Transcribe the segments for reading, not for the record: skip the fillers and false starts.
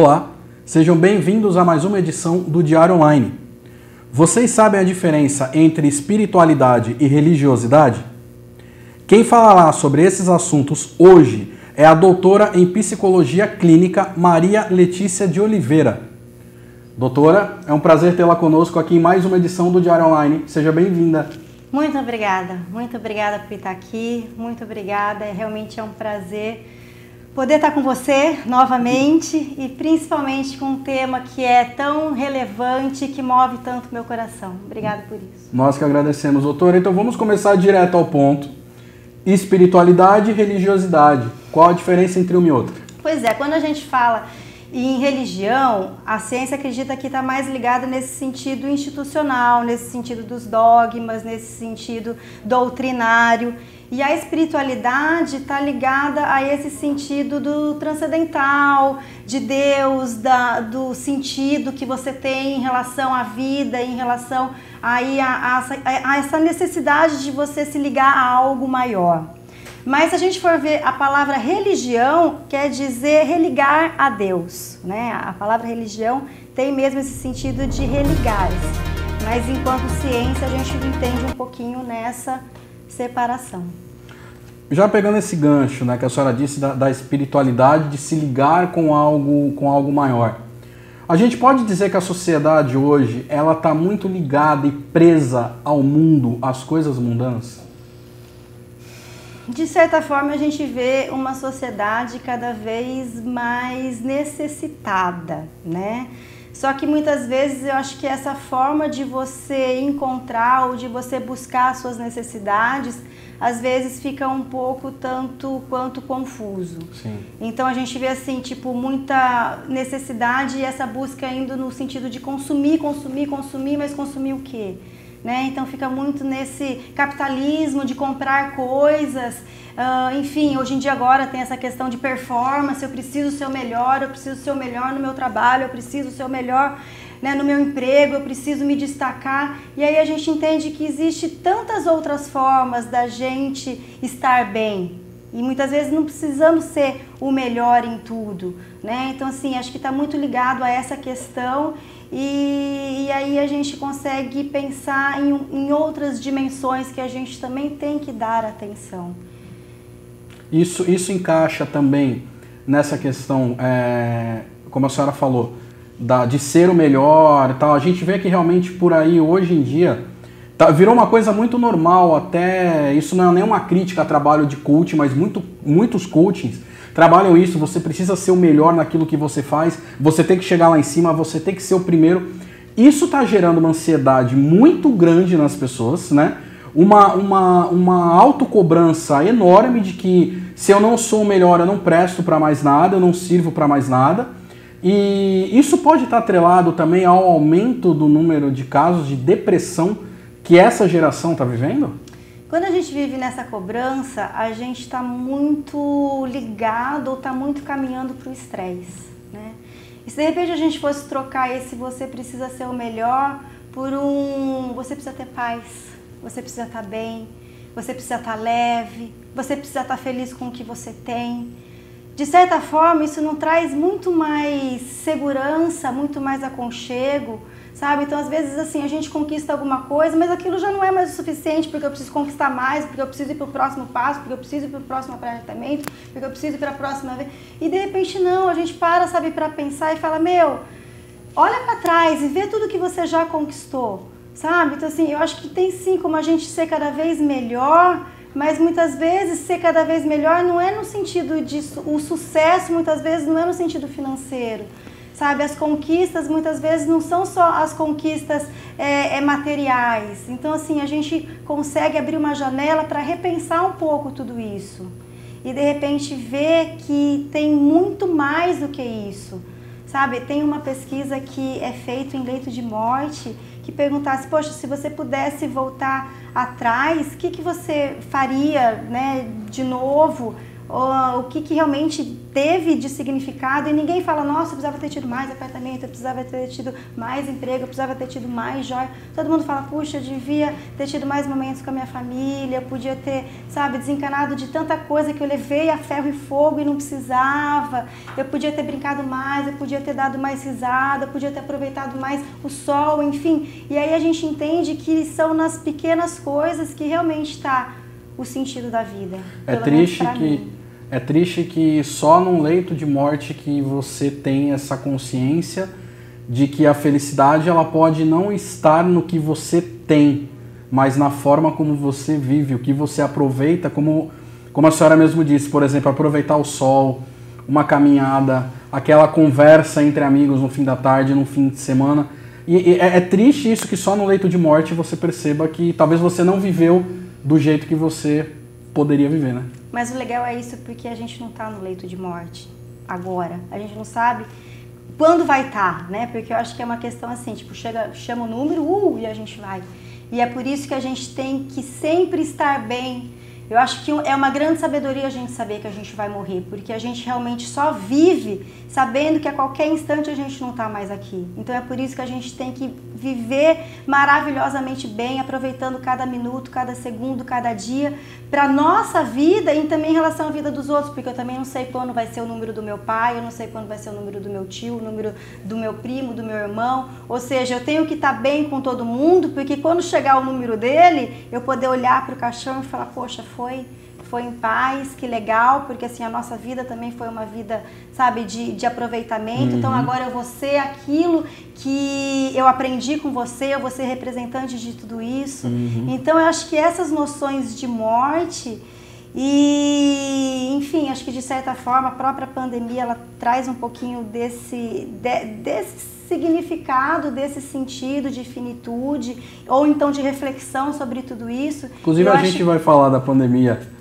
Olá, sejam bem-vindos a mais uma edição do Diário Online. Vocês sabem a diferença entre espiritualidade e religiosidade? Quem falará sobre esses assuntos hoje é a doutora em Psicologia Clínica Maria Letícia de Oliveira. Doutora, é um prazer tê-la conosco aqui em mais uma edição do Diário Online. Seja bem-vinda. Muito obrigada por estar aqui, muito obrigada, realmente é um prazer poder estar com você novamente e principalmente com um tema que é tão relevante, que move tanto meu coração. Obrigada por isso. Nós que agradecemos, doutora. Então vamos começar direto ao ponto. Espiritualidade e religiosidade. Qual a diferença entre uma e outra? Pois é, quando a gente fala em religião, a ciência acredita que está mais ligada nesse sentido institucional, nesse sentido dos dogmas, nesse sentido doutrinário. E a espiritualidade está ligada a esse sentido do transcendental, de Deus, do sentido que você tem em relação à vida, em relação aí a essa necessidade de você se ligar a algo maior. Mas se a gente for ver, a palavra religião quer dizer religar a Deus, né? A palavra religião tem mesmo esse sentido de religar-se. Mas enquanto ciência a gente entende um pouquinho nessa separação. Já pegando esse gancho, né, que a senhora disse da espiritualidade, de se ligar com algo maior. A gente pode dizer que a sociedade hoje ela está muito ligada e presa ao mundo, às coisas mundanas? De certa forma, a gente vê uma sociedade cada vez mais necessitada, né? Só que muitas vezes eu acho que essa forma de você encontrar ou de você buscar as suas necessidades, às vezes fica um pouco tanto quanto confuso. Sim. Então a gente vê assim, tipo, muita necessidade e essa busca indo no sentido de consumir, mas consumir o quê? Né? Então fica muito nesse capitalismo de comprar coisas, enfim, hoje em dia agora tem essa questão de performance, eu preciso ser o melhor no meu trabalho, eu preciso ser o melhor, né, no meu emprego, eu preciso me destacar, e aí a gente entende que existe tantas outras formas da gente estar bem, e muitas vezes não precisamos ser o melhor em tudo, né? Então assim, acho que está muito ligado a essa questão. E aí a gente consegue pensar em outras dimensões que a gente também tem que dar atenção. Isso encaixa também nessa questão, como a senhora falou, de ser o melhor e tal. A gente vê que realmente por aí, hoje em dia, virou uma coisa muito normal, até isso não é nenhuma crítica a trabalho de coaching, mas muitos coachings trabalham isso, você precisa ser o melhor naquilo que você faz, você tem que chegar lá em cima, você tem que ser o primeiro. Isso está gerando uma ansiedade muito grande nas pessoas, né? Uma autocobrança enorme de que se eu não sou o melhor, eu não presto para mais nada, eu não sirvo para mais nada. E isso pode estar atrelado também ao aumento do número de casos de depressão que essa geração está vivendo? Quando a gente vive nessa cobrança, a gente está muito ligado ou está muito caminhando para o estresse, né? E se de repente a gente fosse trocar esse você precisa ser o melhor por você precisa ter paz, você precisa estar bem, você precisa estar leve, você precisa estar feliz com o que você tem. De certa forma, isso não traz muito mais segurança, muito mais aconchego, sabe? Então, às vezes, assim, a gente conquista alguma coisa, mas aquilo já não é mais o suficiente, porque eu preciso conquistar mais, porque eu preciso ir para o próximo passo, porque eu preciso ir para o próximo apartamento, porque eu preciso ir para a próxima vez. E, de repente, não, a gente para, sabe, para pensar e fala, meu, olha para trás e vê tudo que você já conquistou, sabe? Então, assim, eu acho que tem sim como a gente ser cada vez melhor, mas muitas vezes ser cada vez melhor não é no sentido de... O sucesso, muitas vezes, não é no sentido financeiro. Sabe, as conquistas muitas vezes não são só as conquistas materiais. Então, assim, a gente consegue abrir uma janela para repensar um pouco tudo isso. E, de repente, ver que tem muito mais do que isso. Sabe, tem uma pesquisa que é feita em leito de morte que perguntasse, poxa, se você pudesse voltar atrás, o que você faria, né, de novo? O que realmente teve de significado, e ninguém fala, nossa, eu precisava ter tido mais apartamento, eu precisava ter tido mais emprego, eu precisava ter tido mais joia. Todo mundo fala, puxa, eu devia ter tido mais momentos com a minha família, eu podia ter, sabe, desencanado de tanta coisa que eu levei a ferro e fogo e não precisava, eu podia ter brincado mais, eu podia ter dado mais risada, eu podia ter aproveitado mais o sol, enfim. E aí a gente entende que são nas pequenas coisas que realmente está o sentido da vida. É triste que só num leito de morte que você tem essa consciência de que a felicidade ela pode não estar no que você tem, mas na forma como você vive, o que você aproveita, como a senhora mesmo disse, por exemplo, aproveitar o sol, uma caminhada, aquela conversa entre amigos no fim da tarde, no fim de semana. E é triste isso, que só no leito de morte você perceba que talvez você não viveu do jeito que você poderia viver, né? Mas o legal é isso, porque a gente não está no leito de morte agora. A gente não sabe quando vai estar, né? Porque eu acho que é uma questão assim, tipo, chama o número, e a gente vai. E é por isso que a gente tem que sempre estar bem. Eu acho que é uma grande sabedoria a gente saber que a gente vai morrer, porque a gente realmente só vive sabendo que a qualquer instante a gente não está mais aqui. Então é por isso que a gente tem que viver maravilhosamente bem, aproveitando cada minuto, cada segundo, cada dia, para nossa vida e também em relação à vida dos outros, porque eu também não sei quando vai ser o número do meu pai, eu não sei quando vai ser o número do meu tio, o número do meu primo, do meu irmão. Ou seja, eu tenho que estar bem com todo mundo, porque quando chegar o número dele, eu poder olhar para o caixão e falar, poxa, foi em paz, que legal, porque assim, a nossa vida também foi uma vida, sabe, de aproveitamento. Então agora eu vou ser aquilo que eu aprendi com você, eu vou ser representante de tudo isso. Então eu acho que essas noções de morte e, enfim, acho que de certa forma a própria pandemia, ela traz um pouquinho desse significado, desse sentido de finitude, ou então de reflexão sobre tudo isso. Inclusive a gente vai falar da pandemia.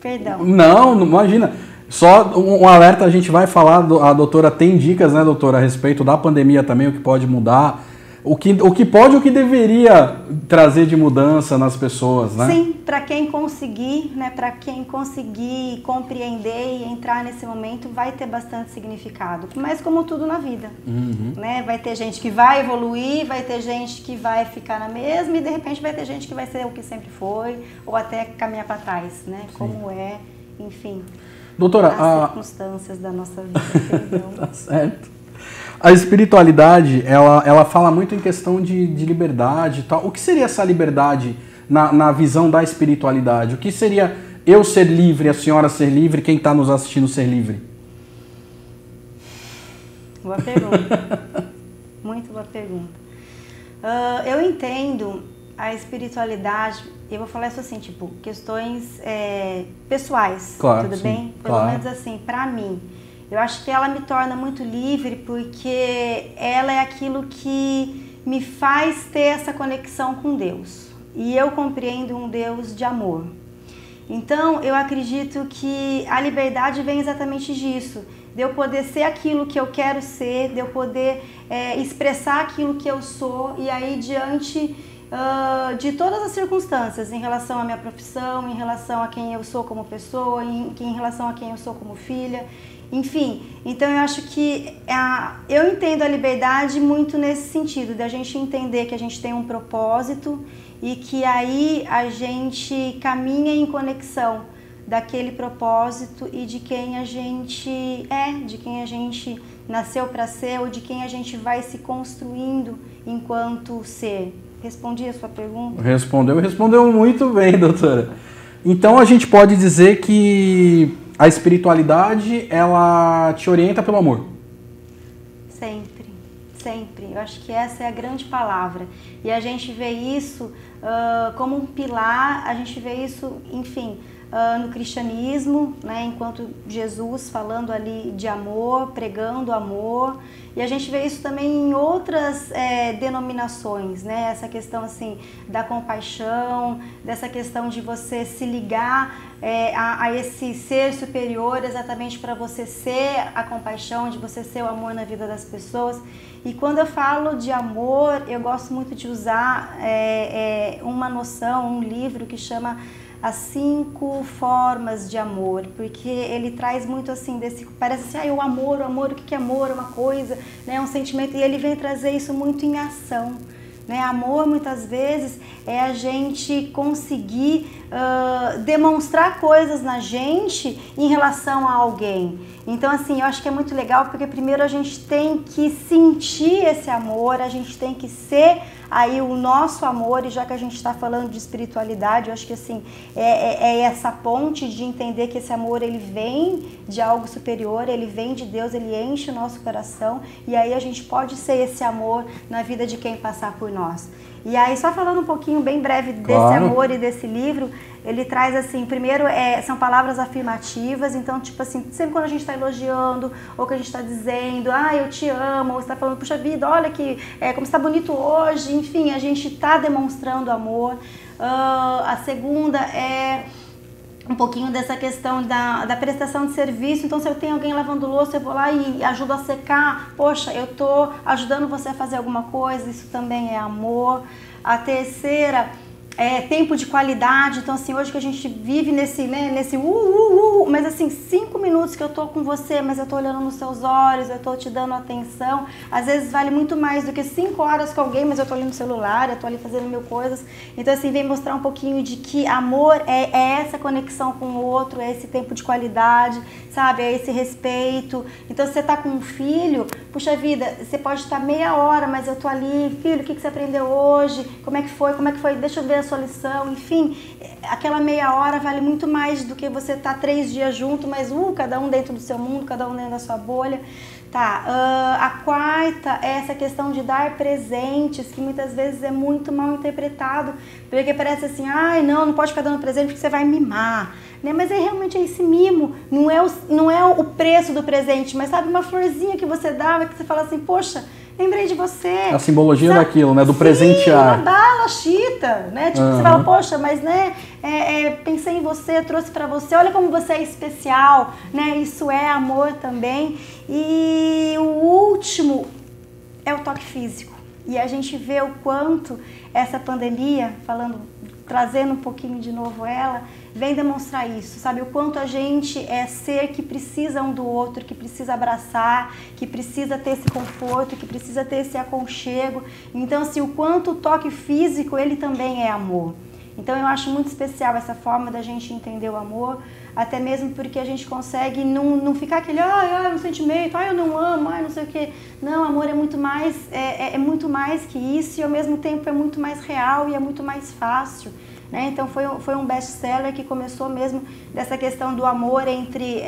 Perdão. Não, imagina. Só um alerta, a gente vai falar, a doutora tem dicas, né, doutora, a respeito da pandemia também, o que pode mudar, o que pode, o que deveria trazer de mudança nas pessoas, né? Sim, para quem conseguir, né, para quem conseguir compreender e entrar nesse momento, vai ter bastante significado. Mas como tudo na vida, né? Vai ter gente que vai evoluir, vai ter gente que vai ficar na mesma e de repente vai ter gente que vai ser o que sempre foi ou até caminhar para trás, né? Sim. Como é, enfim, doutora, as circunstâncias da nossa vida. Tá certo. A espiritualidade, ela fala muito em questão de liberdade e tal. O que seria essa liberdade na visão da espiritualidade? O que seria eu ser livre, a senhora ser livre, quem está nos assistindo ser livre? Boa pergunta. Muito boa pergunta. Eu entendo a espiritualidade, eu vou falar isso assim, tipo, questões pessoais, claro, tudo sim, bem? Pelo menos assim, pra mim. Eu acho que ela me torna muito livre porque ela é aquilo que me faz ter essa conexão com Deus. E eu compreendo um Deus de amor. Então, eu acredito que a liberdade vem exatamente disso. De eu poder ser aquilo que eu quero ser, de eu poder expressar aquilo que eu sou. E aí, diante de todas as circunstâncias, em relação à minha profissão, em relação a quem eu sou como pessoa, em relação a quem eu sou como filha. Enfim, então eu acho que eu entendo a liberdade muito nesse sentido, de a gente entender que a gente tem um propósito e que aí a gente caminha em conexão daquele propósito e de quem a gente de quem a gente nasceu para ser ou de quem a gente vai se construindo enquanto ser. Respondi a sua pergunta? Respondeu muito bem, doutora. Então a gente pode dizer que a espiritualidade, ela te orienta pelo amor? Sempre, sempre. Eu acho que essa é a grande palavra. E a gente vê isso como um pilar, a gente vê isso, enfim, no cristianismo, né, enquanto Jesus falando ali de amor, pregando amor. E a gente vê isso também em outras denominações, né? Essa questão assim da compaixão, dessa questão de você se ligar a esse ser superior exatamente para você ser a compaixão, de você ser o amor na vida das pessoas. E quando eu falo de amor, eu gosto muito de usar uma noção, um livro que chama as 5 formas de amor, porque ele traz muito assim, parece assim, o amor, o que é amor? É uma coisa, né, um sentimento, e ele vem trazer isso muito em ação. Né? Amor, muitas vezes, é a gente conseguir demonstrar coisas na gente em relação a alguém. Então, assim, eu acho que é muito legal, porque primeiro a gente tem que sentir esse amor, a gente tem que ser aí o nosso amor, e já que a gente está falando de espiritualidade, eu acho que assim, é essa ponte de entender que esse amor, ele vem de algo superior, ele vem de Deus, ele enche o nosso coração, e aí a gente pode ser esse amor na vida de quem passar por nós. E aí, só falando um pouquinho bem breve desse amor e desse livro, ele traz assim, primeiro são palavras afirmativas, então tipo assim, sempre quando a gente está elogiando, ou que a gente está dizendo, eu te amo, ou está falando, puxa vida, olha que como está bonito hoje, enfim, a gente está demonstrando amor. A segunda é um pouquinho dessa questão da prestação de serviço. Então, se eu tenho alguém lavando louça, eu vou lá e ajudo a secar. Poxa, eu tô ajudando você a fazer alguma coisa, isso também é amor. A terceira é tempo de qualidade. Então, assim, hoje que a gente vive nesse mas assim, 5 minutos que eu tô com você, mas eu tô olhando nos seus olhos, eu tô te dando atenção. Às vezes vale muito mais do que 5 horas com alguém, mas eu tô ali no celular, eu tô ali fazendo mil coisas. Então, assim, vem mostrar um pouquinho de que amor é essa conexão com o outro, é esse tempo de qualidade, sabe? É esse respeito. Então, se você tá com um filho, puxa vida, você pode estar meia hora, mas eu tô ali, filho, o que você aprendeu hoje? Como é que foi? Deixa eu ver a sua lição, enfim, aquela meia hora vale muito mais do que você estar 3 dias junto, mas cada um dentro do seu mundo, cada um dentro da sua bolha. Tá, a quarta é essa questão de dar presentes, que muitas vezes é muito mal interpretado, porque parece assim, não pode ficar dando presente porque você vai mimar, né? Mas realmente é esse mimo, não é o preço do presente, mas sabe, uma florzinha que você dava, que você fala assim, poxa, lembrei de você. A simbologia daquilo, né? Do presentear. Uma bala, chita, né? Tipo, você fala, poxa, mas né, pensei em você, trouxe pra você, olha como você é especial, né? Isso é amor também. E o último é o toque físico. E a gente vê o quanto essa pandemia, trazendo um pouquinho de novo ela, vem demonstrar isso, sabe? O quanto a gente é ser que precisa um do outro, que precisa abraçar, que precisa ter esse conforto, que precisa ter esse aconchego. Então, assim, o quanto o toque físico, ele também é amor. Então, eu acho muito especial essa forma da gente entender o amor, até mesmo porque a gente consegue não ficar aquele, um sentimento, eu não amo, não sei o quê. Não, amor é muito mais, muito mais que isso, e ao mesmo tempo é muito mais real e é muito mais fácil. Né? Então foi um best-seller que começou mesmo dessa questão do amor entre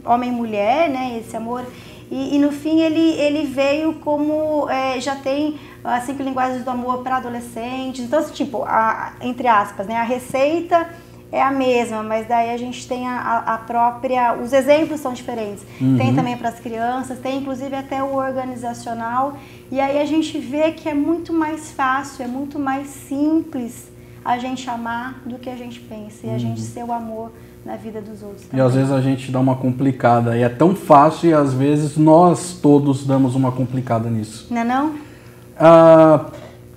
homem e mulher, né? Esse amor. E no fim ele veio como, já tem as 5 linguagens do amor para adolescentes. Então, tipo, entre aspas, né? A receita é a mesma, mas daí a gente tem a própria... Os exemplos são diferentes. Uhum. Tem também para as crianças, tem inclusive até o organizacional. E aí a gente vê que é muito mais fácil, é muito mais simples a gente amar do que a gente pensa. E a gente ser o amor na vida dos outros também. E às vezes a gente dá uma complicada. E é tão fácil e às vezes nós todos damos uma complicada nisso. Não é não?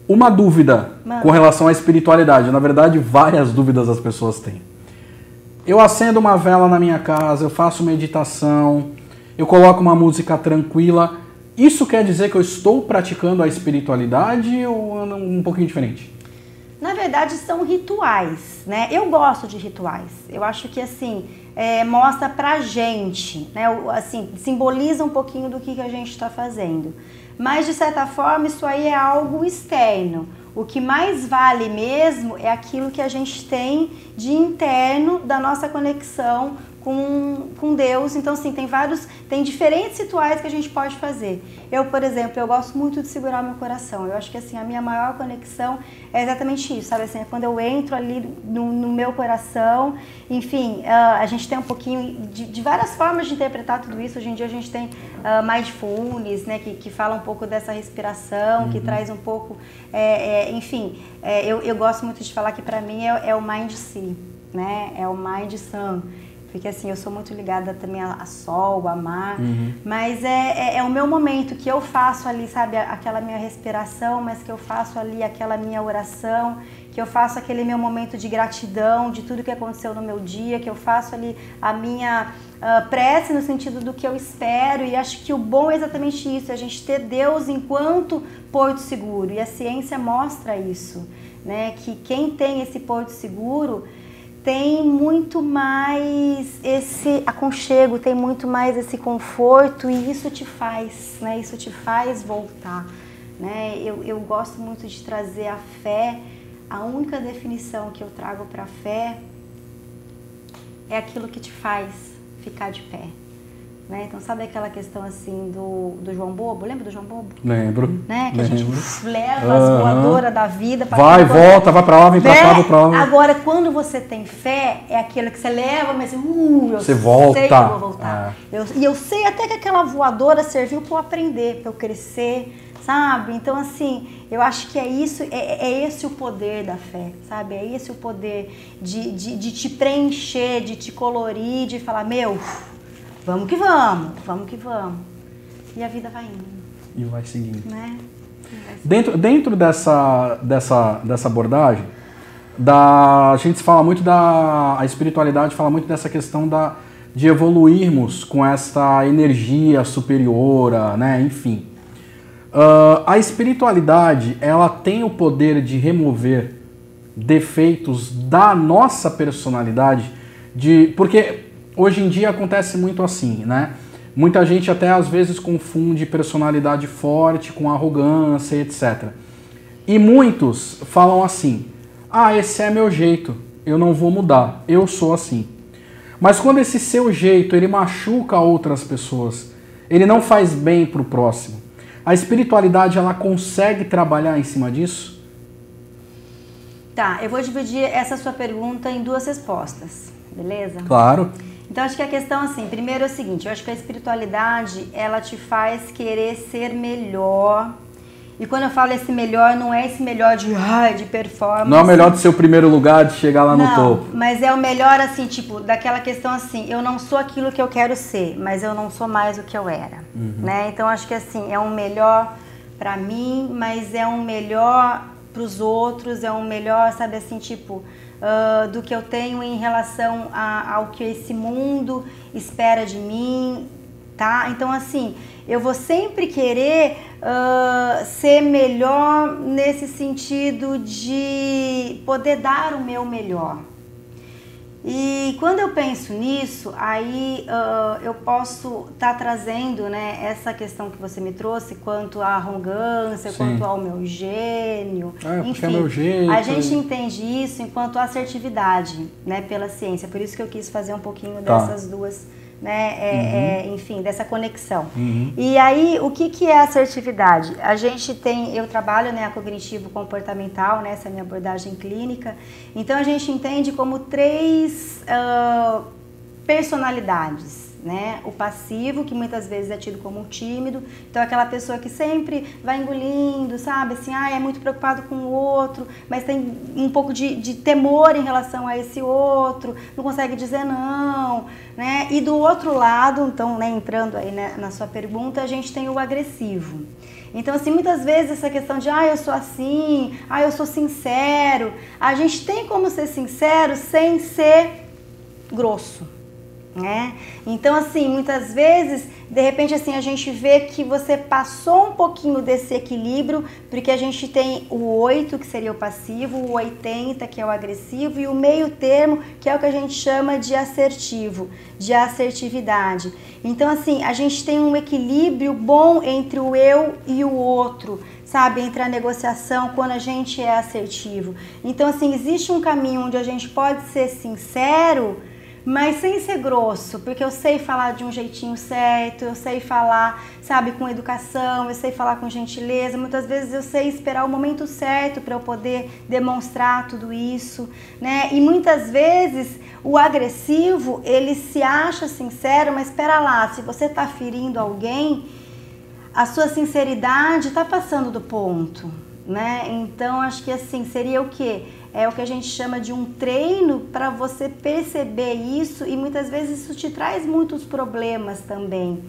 Uma dúvida com relação à espiritualidade. Na verdade, várias dúvidas as pessoas têm. Eu acendo uma vela na minha casa, eu faço meditação, eu coloco uma música tranquila. Isso quer dizer que eu estou praticando a espiritualidade ou um pouquinho diferente? Na verdade, são rituais, né? Eu gosto de rituais. Eu acho que, assim, mostra pra gente, né? Assim, simboliza um pouquinho do que a gente está fazendo. Mas, de certa forma, isso aí é algo externo. O que mais vale mesmo é aquilo que a gente tem de interno da nossa conexão com Deus. Então, assim, tem diferentes rituais que a gente pode fazer. Eu, por exemplo, eu gosto muito de segurar meu coração. Eu acho que, assim, a minha maior conexão é exatamente isso, sabe? Assim, é quando eu entro ali no meu coração. Enfim, a gente tem um pouquinho de várias formas de interpretar tudo isso. Hoje em dia a gente tem mindfulness, né? Que fala um pouco dessa respiração, que traz um pouco... eu gosto muito de falar que, para mim, é o Mind Sea, né? É o Mind Sun. porque assim, eu sou muito ligada também a sol, a mar, mas é o meu momento que eu faço ali, sabe, aquela minha respiração, mas que eu faço ali aquela minha oração, que eu faço aquele meu momento de gratidão de tudo que aconteceu no meu dia, que eu faço ali a minha prece no sentido do que eu espero, e acho que o bom é exatamente isso, a gente ter Deus enquanto porto seguro, e a ciência mostra isso, né, que quem tem esse porto seguro tem muito mais esse aconchego, tem muito mais esse conforto, e isso te faz, né? Isso te faz voltar, né? Eu gosto muito de trazer a fé. A única definição que eu trago para a fé é aquilo que te faz ficar de pé. Né? Então, sabe aquela questão assim do João Bobo? Lembra do João Bobo? Lembro. Né? Que lembro. A gente leva as voadoras da vida. Vai, volta, vai pra lá, vem pra cá, vai pra lá. Agora, quando você tem fé, é aquilo que você leva, mas eu você volta. sei que eu vou voltar. E eu sei até que aquela voadora serviu para eu aprender, para eu crescer, sabe? Então, assim, eu acho que é isso, é esse o poder da fé, sabe? É esse o poder de te preencher, de te colorir, de falar, meu... Vamos que vamos, vamos que vamos. E a vida vai indo. E vai seguindo. Né? Dentro dessa abordagem, a gente fala muito a espiritualidade fala muito dessa questão de evoluirmos com essa energia superior, né? Enfim. A espiritualidade, ela tem o poder de remover defeitos da nossa personalidade, porque... Hoje em dia acontece muito assim, né? Muita gente até às vezes confunde personalidade forte com arrogância, etc. E muitos falam assim, esse é meu jeito, eu não vou mudar, eu sou assim. Mas quando esse seu jeito, ele machuca outras pessoas, ele não faz bem para o próximo, a espiritualidade, ela consegue trabalhar em cima disso? Tá, eu vou dividir essa sua pergunta em duas respostas, beleza? Claro. Então, acho que a questão, assim, primeiro é o seguinte, eu acho que a espiritualidade, ela te faz querer ser melhor. E quando eu falo esse melhor, não é esse melhor de performance. Não é o melhor do seu primeiro lugar, de chegar lá no topo. Mas é o melhor, assim, tipo, daquela questão assim, eu não sou aquilo que eu quero ser, mas eu não sou mais o que eu era, né? Então, acho que, assim, é um melhor pra mim, mas é um melhor pros outros, é um melhor, sabe, assim, tipo... do que eu tenho em relação ao que esse mundo espera de mim, tá? Então, assim, eu vou sempre querer ser melhor nesse sentido de poder dar o meu melhor. E quando eu penso nisso, aí eu posso estar trazendo, né, essa questão que você me trouxe quanto à arrogância, Sim. quanto ao meu gênio, enfim, é meu jeito. A gente entende isso enquanto assertividade, né, pela ciência, por isso que eu quis fazer um pouquinho dessas duas, né, enfim, dessa conexão. E aí, o que é assertividade? A gente tem, eu trabalho, né, a cognitivo-comportamental, né, essa é a minha abordagem clínica, então a gente entende como 3 personalidades, né? O passivo, que muitas vezes é tido como um tímido, então aquela pessoa que sempre vai engolindo, sabe, assim, é muito preocupado com o outro, mas tem um pouco de temor em relação a esse outro, não consegue dizer não, né? E do outro lado, então, né, entrando aí, né, na sua pergunta, a gente tem o agressivo. Então, assim, muitas vezes essa questão de, eu sou assim, eu sou sincero, a gente tem como ser sincero sem ser grosso. Né? Então, assim, muitas vezes, de repente, assim, a gente vê que você passou um pouquinho desse equilíbrio, porque a gente tem o 8, que seria o passivo, o 80, que é o agressivo, e o meio termo, que é o que a gente chama de assertivo, de assertividade. Então, assim, a gente tem um equilíbrio bom entre o eu e o outro, sabe? Entre a negociação, quando a gente é assertivo. Então, assim, existe um caminho onde a gente pode ser sincero, mas sem ser grosso, porque eu sei falar de um jeitinho certo, eu sei falar, sabe, com educação, eu sei falar com gentileza, muitas vezes eu sei esperar o momento certo para eu poder demonstrar tudo isso, né? E muitas vezes o agressivo, ele se acha sincero, mas espera lá, se você está ferindo alguém, a sua sinceridade está passando do ponto, né? Então, acho que assim, seria o quê? é o que a gente chama de um treino para você perceber isso, e muitas vezes isso te traz muitos problemas também,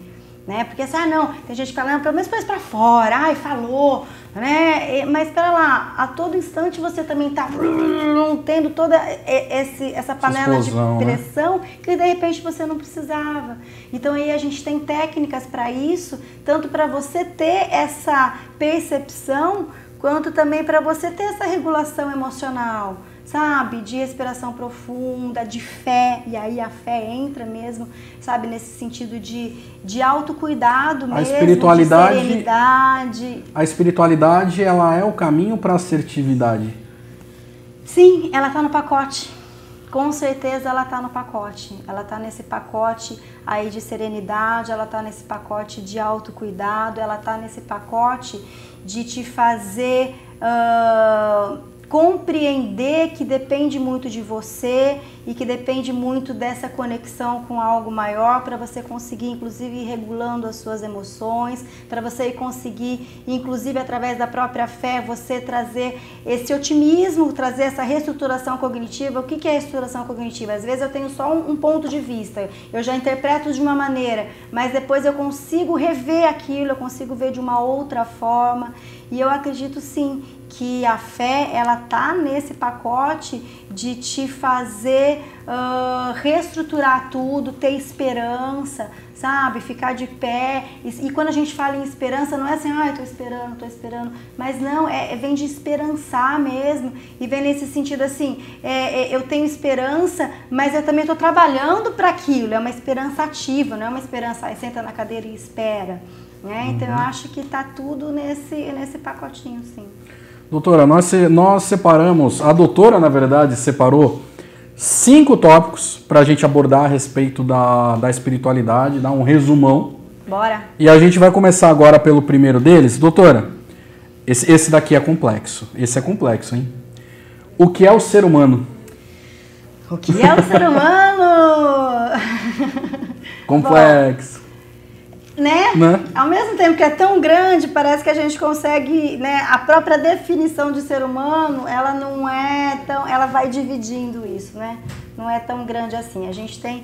né? Porque assim, não, tem gente que fala, não, pelo menos põe isso pra fora, ai, falou, né? Mas espera lá, a todo instante você também tá tendo toda essa panela de pressão, né? Que de repente você não precisava. Então aí a gente tem técnicas para isso, tanto para você ter essa percepção, quanto também para você ter essa regulação emocional, sabe? De respiração profunda, de fé, e aí a fé entra mesmo, sabe? Nesse sentido de autocuidado mesmo, de serenidade. A espiritualidade, ela é o caminho para a assertividade? Sim, ela está no pacote. Com certeza ela está no pacote. Ela está nesse pacote aí de serenidade, ela está nesse pacote de autocuidado, ela está nesse pacote de te fazer compreender que depende muito de você e que depende muito dessa conexão com algo maior, para você conseguir, inclusive, ir regulando as suas emoções, para você conseguir, inclusive, através da própria fé, você trazer esse otimismo, trazer essa reestruturação cognitiva. O que é reestruturação cognitiva? Às vezes eu tenho só um ponto de vista, eu já interpreto de uma maneira, mas depois eu consigo rever aquilo, eu consigo ver de uma outra forma. E eu acredito sim que a fé, ela tá nesse pacote de te fazer reestruturar tudo, ter esperança, sabe? Ficar de pé. E quando a gente fala em esperança, não é assim, eu tô esperando. Mas não, vem de esperançar mesmo. E vem nesse sentido assim, eu tenho esperança, mas eu também tô trabalhando para aquilo. É uma esperança ativa, não é uma esperança, senta na cadeira e espera. Né? Então eu acho que tá tudo nesse pacotinho, sim. Doutora, nós separamos, a doutora, na verdade, separou 5 tópicos para a gente abordar a respeito da espiritualidade, dar um resumão. Bora! E a gente vai começar agora pelo primeiro deles. Doutora, esse daqui é complexo. Esse é complexo, hein? O que é o ser humano? O que é o ser humano? Complexo. Bom, né? Ao mesmo tempo que é tão grande, parece que a gente consegue, né? A própria definição de ser humano, ela não é tão, ela vai dividindo isso, né? Não é tão grande assim. A gente tem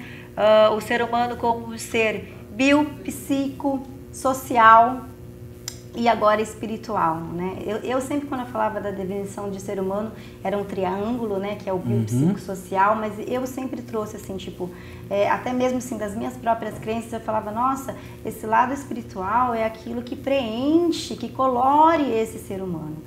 o ser humano como um ser biopsicossocial e agora espiritual, né? Eu sempre, quando eu falava da definição de ser humano, era um triângulo, né? Que é o biopsicossocial, mas eu sempre trouxe assim, tipo, até mesmo assim, das minhas próprias crenças, eu falava, nossa, esse lado espiritual é aquilo que preenche, que colore esse ser humano.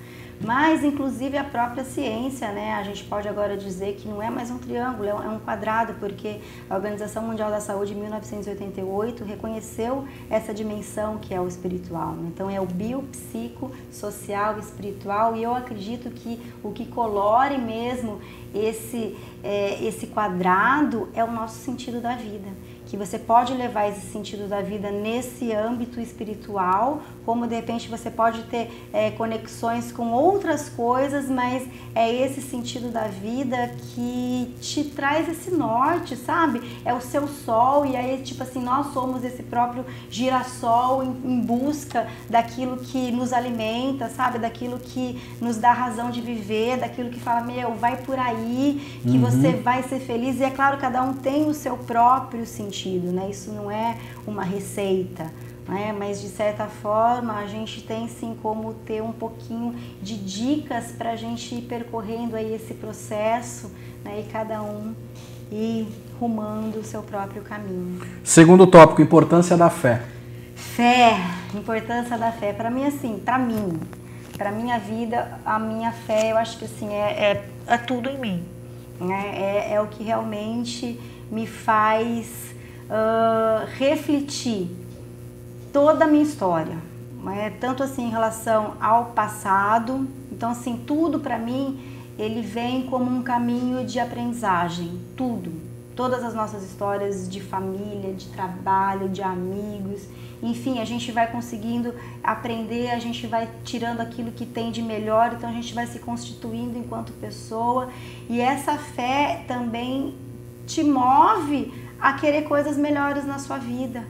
Mas, inclusive, a própria ciência, né? A gente pode agora dizer que não é mais um triângulo, é um quadrado, porque a Organização Mundial da Saúde, em 1988, reconheceu essa dimensão que é o espiritual. Então, é o biopsicossocial espiritual, e eu acredito que o que colore mesmo esse quadrado é o nosso sentido da vida. Que você pode levar esse sentido da vida nesse âmbito espiritual, como de repente você pode ter conexões com outras coisas, mas é esse sentido da vida que te traz esse norte, sabe? É o seu sol, e aí tipo assim, nós somos esse próprio girassol em busca daquilo que nos alimenta, sabe? Daquilo que nos dá razão de viver, daquilo que fala, vai por aí, que você vai ser feliz. E é claro, cada um tem o seu próprio sentido. Né? Isso não é uma receita, né? Mas de certa forma a gente tem sim como ter um pouquinho de dicas para a gente ir percorrendo aí esse processo, né? E cada um ir rumando o seu próprio caminho. Segundo tópico, importância da fé. Fé, importância da fé. Para mim, assim, para minha vida, a minha fé, eu acho que assim, é tudo em mim, né? É o que realmente me faz refletir toda a minha história, né? Tanto assim em relação ao passado. Então assim, tudo para mim ele vem como um caminho de aprendizagem, todas as nossas histórias de família, de trabalho, de amigos, enfim, a gente vai conseguindo aprender, a gente vai tirando aquilo que tem de melhor, então a gente vai se constituindo enquanto pessoa, e essa fé também te move a querer coisas melhores na sua vida,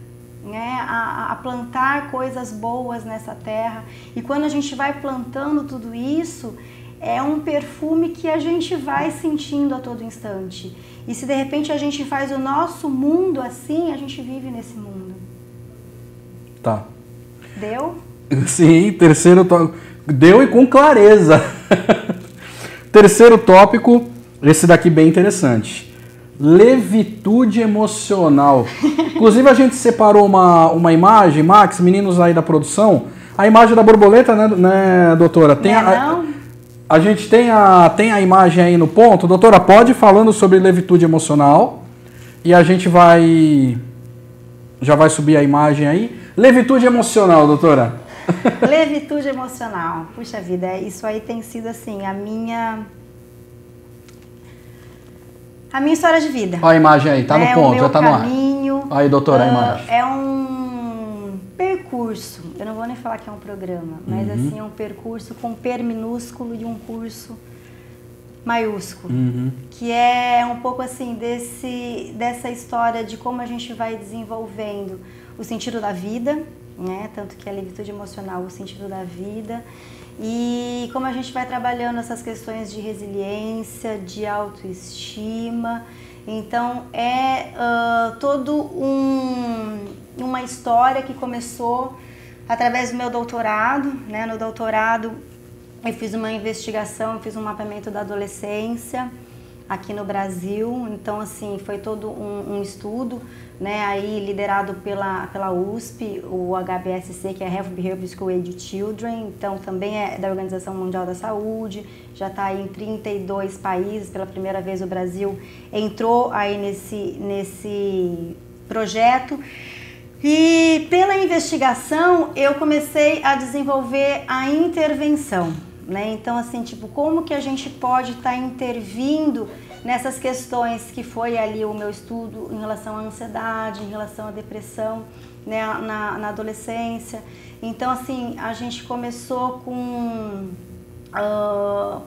né? A plantar coisas boas nessa terra. E quando a gente vai plantando tudo isso, é um perfume que a gente vai sentindo a todo instante. E se de repente a gente faz o nosso mundo assim, a gente vive nesse mundo. Tá. Deu? Sim, terceiro tópico. Deu e com clareza. Terceiro tópico, esse daqui bem interessante. Levitude emocional. Inclusive a gente separou uma imagem, Max, meninos aí da produção, a imagem da borboleta, né doutora? Tem a gente tem a imagem aí no ponto. Doutora, pode ir falando sobre levitude emocional e a gente já vai subir a imagem aí. Levitude emocional, doutora. Levitude emocional. Puxa vida, isso aí tem sido assim, a minha história de vida. Olha a imagem aí, tá no ponto, já tá no ar. Caminho, aí, doutora, a imagem. É um percurso, eu não vou nem falar que é um programa, mas assim, é um percurso com P minúsculo e um curso maiúsculo, que é um pouco assim dessa história de como a gente vai desenvolvendo o sentido da vida, né? Tanto que a levitude emocional, o sentido da vida, e como a gente vai trabalhando essas questões de resiliência, de autoestima. Então é todo uma história que começou através do meu doutorado, né? No doutorado eu fiz uma investigação, eu fiz um mapeamento da adolescência aqui no Brasil, então assim, foi todo um estudo, né, aí liderado pela USP, o HBSC, que é Health Behavioral School Age Children, então também é da Organização Mundial da Saúde, já está aí em 32 países, pela primeira vez o Brasil entrou aí nesse projeto. E pela investigação eu comecei a desenvolver a intervenção, né? Então assim, tipo, como que a gente pode estar intervindo nessas questões que foi ali o meu estudo em relação à ansiedade, em relação à depressão, né, na adolescência. Então assim, a gente começou com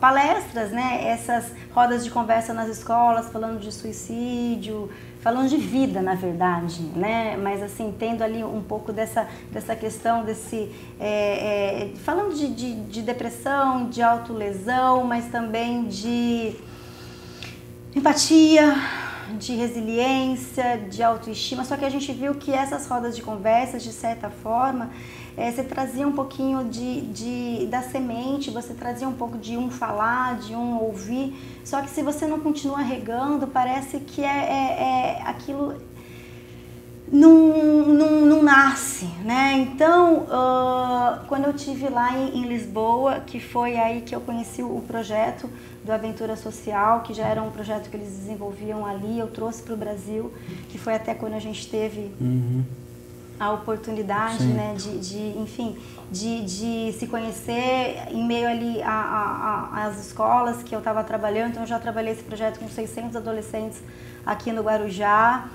palestras, né, essas rodas de conversa nas escolas, falando de suicídio, falando de vida, na verdade, né? Mas assim, tendo ali um pouco dessa questão, falando de depressão, de autolesão, mas também de empatia, de resiliência, de autoestima. Só que a gente viu que essas rodas de conversa, de certa forma, você trazia um pouquinho da semente, você trazia um pouco de um falar, de um ouvir, só que se você não continua regando, parece que aquilo não nasce, né? Então, quando eu estive lá em Lisboa, que foi aí que eu conheci o projeto do Aventura Social, que já era um projeto que eles desenvolviam ali, eu trouxe para o Brasil, que foi até quando a gente teve a oportunidade, né, de se conhecer em meio ali às escolas que eu estava trabalhando. Então eu já trabalhei esse projeto com 600 adolescentes aqui no Guarujá,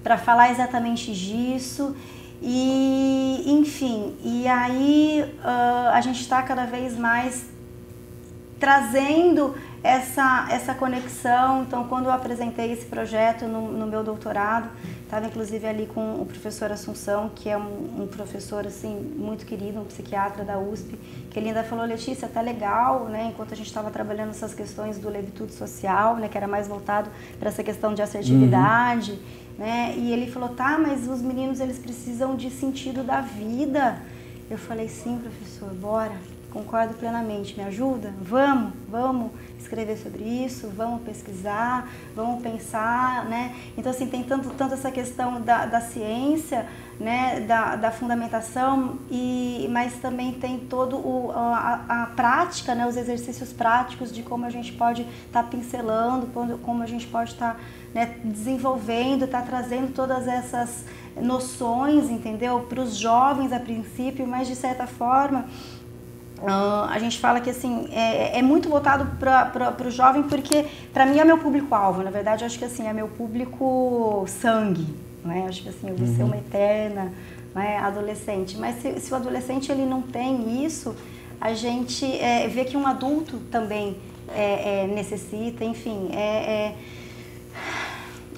para falar exatamente disso. E enfim, e aí a gente está cada vez mais trazendo essa conexão. Então, quando eu apresentei esse projeto no meu doutorado, estava inclusive ali com o professor Assunção, que é um professor assim muito querido, um psiquiatra da USP, que ele ainda falou: Letícia, tá legal, né? Enquanto a gente estava trabalhando essas questões do levitude social, né, que era mais voltado para essa questão de assertividade, né? E ele falou: tá, mas os meninos, eles precisam de sentido da vida. Eu falei: sim, professor, bora. Concordo plenamente, me ajuda? Vamos escrever sobre isso, vamos pesquisar, vamos pensar, né? Então, assim, tem tanto essa questão da ciência, né, da fundamentação, mas também tem todo a prática, né, os exercícios práticos de como a gente pode estar pincelando, como a gente pode estar, né, desenvolvendo, estar trazendo todas essas noções, entendeu? Para os jovens a princípio, mas de certa forma a gente fala que assim, é muito voltado para o jovem, porque para mim é meu público-alvo. Na verdade, eu acho que assim, é meu público sangue, né? Eu acho que assim, eu vou ser uma eterna, né, adolescente. Mas se o adolescente ele não tem isso, a gente vê que um adulto também necessita. Enfim, é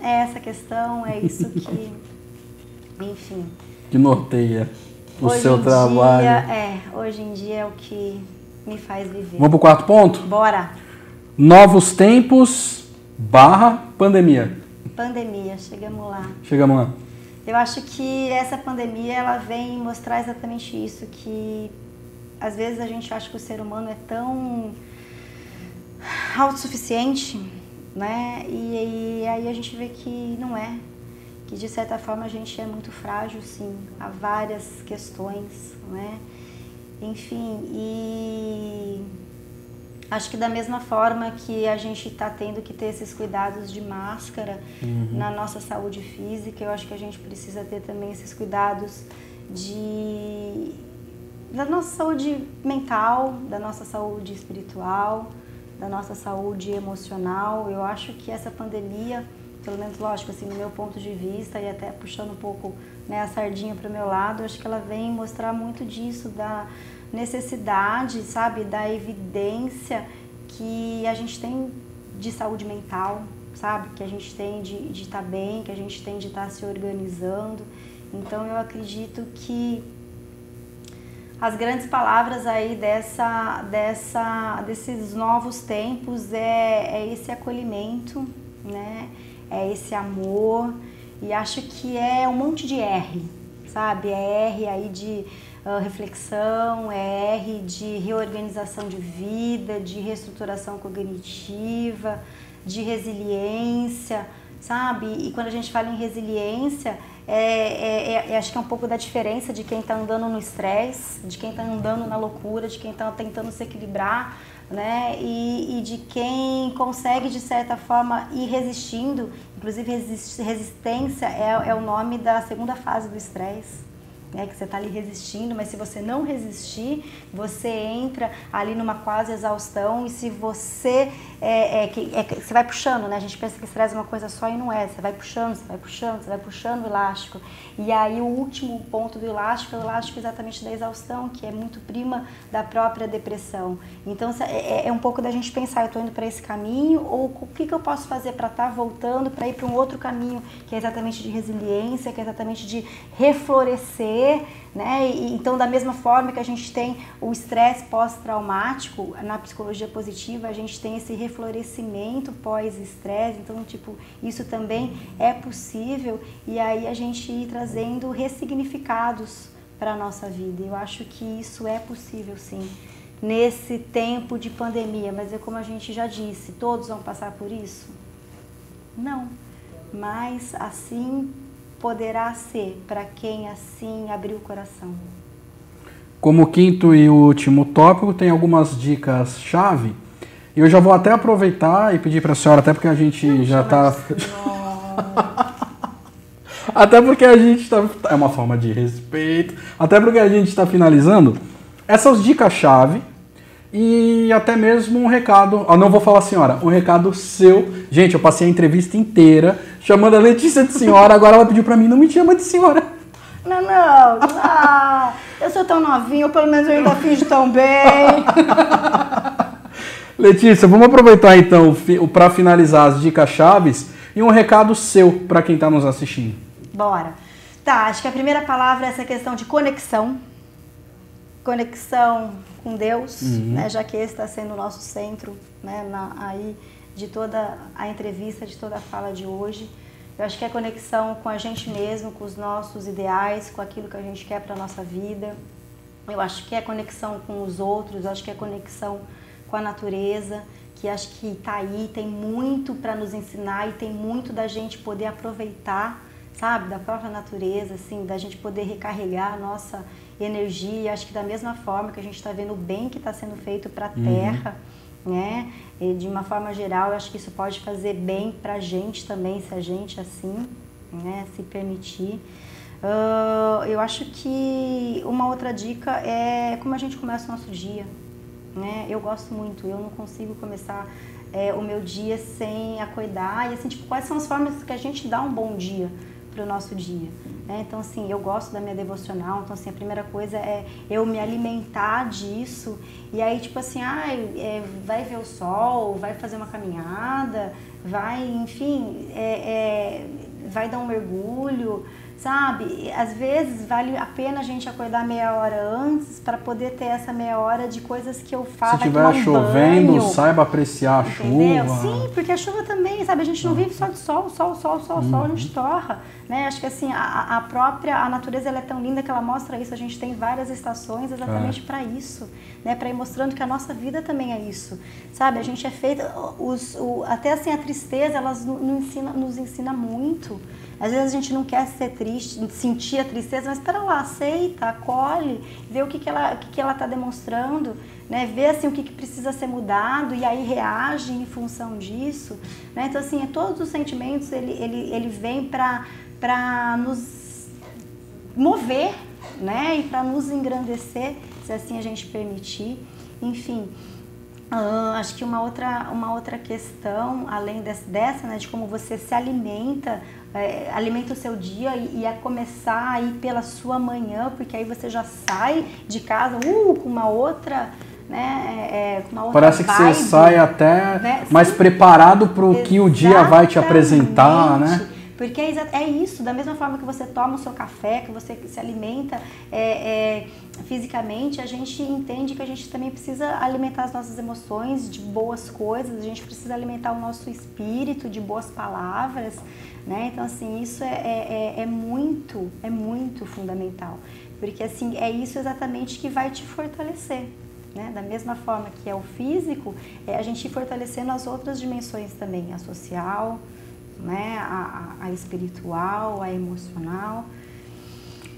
essa questão, é isso que, enfim, que norteia o seu trabalho. Hoje em dia é o que me faz viver. Vamos pro quarto ponto? Bora! Novos tempos / pandemia. Pandemia, chegamos lá. Chegamos lá. Eu acho que essa pandemia, ela vem mostrar exatamente isso, que às vezes a gente acha que o ser humano é tão autossuficiente, né? E aí a gente vê que não é. Que de certa forma a gente é muito frágil, sim. Há várias questões, né? Enfim, e acho que da mesma forma que a gente está tendo que ter esses cuidados de máscara na nossa saúde física, eu acho que a gente precisa ter também esses cuidados da nossa saúde mental, da nossa saúde espiritual, da nossa saúde emocional. Eu acho que essa pandemia, pelo menos, lógico, assim, no meu ponto de vista, e até puxando um pouco, né, a sardinha para o meu lado, acho que ela vem mostrar muito disso, da necessidade, sabe, da evidência que a gente tem de saúde mental, sabe, que a gente tem de estar bem, que a gente tem de estar se organizando. Então eu acredito que as grandes palavras aí desses novos tempos é esse acolhimento, né? É esse amor, e acho que é um monte de R, sabe? É R aí de reflexão, é R de reorganização de vida, de reestruturação cognitiva, de resiliência, sabe? E quando a gente fala em resiliência, acho que é um pouco da diferença de quem está andando no estresse, de quem está andando na loucura, de quem está tentando se equilibrar, né? E de quem consegue, de certa forma, ir resistindo. Inclusive, resistência é o nome da segunda fase do estresse, né? Que você está ali resistindo, mas se você não resistir, você entra ali numa quase exaustão, e se você você vai puxando, né? A gente pensa que estresse é uma coisa só e não é. Você vai puxando, você vai puxando, você vai puxando o elástico. E aí o último ponto do elástico é o elástico exatamente da exaustão, que é muito prima da própria depressão. Então é um pouco da gente pensar, eu estou indo para esse caminho, ou o que eu posso fazer para estar voltando, para ir para um outro caminho, que é exatamente de resiliência, que é exatamente de reflorescer, né? Então, da mesma forma que a gente tem o estresse pós-traumático, na psicologia positiva a gente tem esse reflorescimento pós-estresse. Então, tipo, isso também é possível, e aí a gente ir trazendo ressignificados para a nossa vida. Eu acho que isso é possível, sim, nesse tempo de pandemia. Mas é como a gente já disse, todos vão passar por isso? Não, mas assim poderá ser para quem assim abrir o coração. Como quinto e último tópico, tem algumas dicas-chave. E eu já vou até aproveitar e pedir para a senhora, até porque a gente já está... Até porque a gente está... É uma forma de respeito. Até porque a gente está finalizando essas dicas-chave e até mesmo um recado... não vou falar senhora, um recado seu. Gente, eu passei a entrevista inteira chamando a Letícia de senhora, agora ela pediu para mim, não me chama de senhora. Não. Eu sou tão novinha, ou pelo menos eu ainda fiz tão bem. Letícia, vamos aproveitar então para finalizar as dicas chaves e um recado seu para quem está nos assistindo. Bora. Tá, acho que a primeira palavra é essa questão de conexão. Conexão com Deus, né, já que esse está sendo o nosso centro, né, aí de toda a entrevista, de toda a fala de hoje. Eu acho que é conexão com a gente mesmo, com os nossos ideais, com aquilo que a gente quer para a nossa vida. Eu acho que é conexão com os outros, eu acho que é conexão com a natureza, que acho que está aí, tem muito para nos ensinar e tem muito da gente poder aproveitar, sabe, da própria natureza, assim, da gente poder recarregar a nossa energia. Acho que da mesma forma que a gente está vendo o bem que está sendo feito para a Terra, né, e de uma forma geral, eu acho que isso pode fazer bem para a gente também, se a gente assim, né, se permitir. Eu acho que uma outra dica é como a gente começa o nosso dia, né? Eu gosto muito, eu não consigo começar o meu dia sem acordar, e assim, tipo, quais são as formas que a gente dá um bom dia para o nosso dia, né? Então, assim, eu gosto da minha devocional, então, assim, a primeira coisa é eu me alimentar disso, e aí, tipo assim, vai ver o sol, vai fazer uma caminhada, vai, enfim, vai dar um mergulho, sabe? Às vezes vale a pena a gente acordar meia hora antes para poder ter essa meia hora de coisas que eu faço. Se tiver chovendo, saiba apreciar a entendeu? chuva. Sim, porque a chuva também, sabe? A gente não vive só de sol, a gente torra, né? Acho que assim, a natureza ela é tão linda que ela mostra isso. A gente tem várias estações exatamente para isso, né? Para ir mostrando que a nossa vida também é isso, sabe? A gente é feita, até assim a tristeza, elas nos ensina muito. Às vezes a gente não quer ser triste, sentir a tristeza, mas espera lá, aceita, acolhe, vê o que ela está demonstrando, né? Vê assim, o que precisa ser mudado e aí reage em função disso, né? Então assim, todos os sentimentos ele vem para nos mover, né? E para nos engrandecer, se assim a gente permitir, enfim. Acho que uma outra questão, além dessa, né, de como você se alimenta o seu dia e a começar a ir pela sua manhã, porque aí você já sai de casa com uma outra, né, com uma outra Parece vibe, que você sai até, né, mais preparado para o que o dia vai te apresentar, né? Porque é isso, da mesma forma que você toma o seu café, que você se alimenta fisicamente, a gente entende que a gente também precisa alimentar as nossas emoções de boas coisas, a gente precisa alimentar o nosso espírito de boas palavras, né? Então, assim, isso é muito fundamental, porque assim, é isso exatamente que vai te fortalecer. Né? Da mesma forma que é o físico, a gente ir fortalecendo as outras dimensões também, a social, né? A espiritual, a emocional.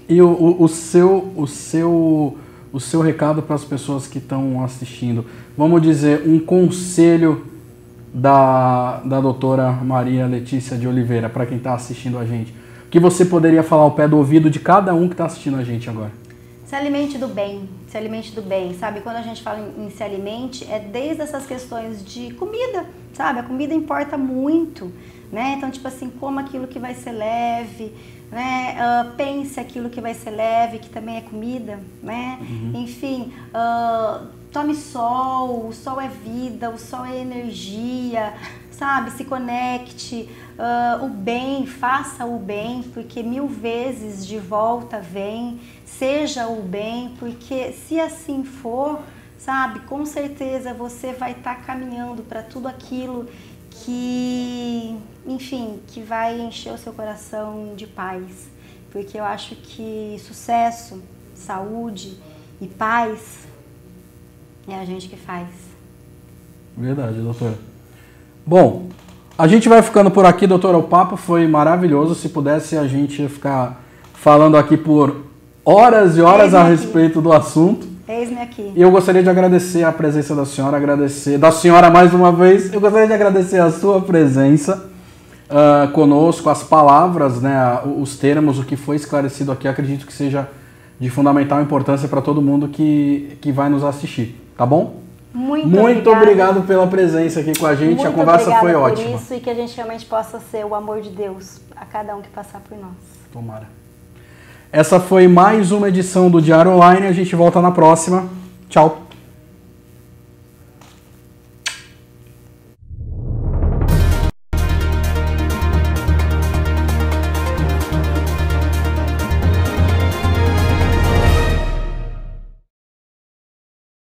E o seu recado para as pessoas que estão assistindo, vamos dizer, um conselho da doutora Maria Letícia de Oliveira, para quem está assistindo a gente, que você poderia falar ao pé do ouvido de cada um que está assistindo a gente agora? Se alimente do bem, sabe? Quando a gente fala em se alimente, é desde essas questões de comida, sabe? A comida importa muito, né? Então, tipo assim, coma aquilo que vai ser leve, né? Pense aquilo que vai ser leve, que também é comida, né? Enfim, tome sol, o sol é vida, o sol é energia, sabe? Se conecte, o bem, faça o bem, porque 1000 vezes de volta vem, seja o bem, porque se assim for, sabe? Com certeza você vai estar caminhando para tudo aquilo que, enfim, que vai encher o seu coração de paz, porque eu acho que sucesso, saúde e paz é a gente que faz. Verdade, doutora. Bom, a gente vai ficando por aqui, doutora. O papo foi maravilhoso. Se pudesse, a gente ia ficar falando aqui por horas e horas a respeito do assunto. Eis-me aqui. E eu gostaria de agradecer a presença da senhora, da senhora mais uma vez. Eu gostaria de agradecer a sua presença conosco, as palavras, né, os termos, o que foi esclarecido aqui. Acredito que seja de fundamental importância para todo mundo que vai nos assistir. Tá bom? Muito obrigado pela presença aqui com a gente. A conversa foi ótima. Por isso, e que a gente realmente possa ser o amor de Deus a cada um que passar por nós. Tomara. Essa foi mais uma edição do Diário Online. A gente volta na próxima. Tchau.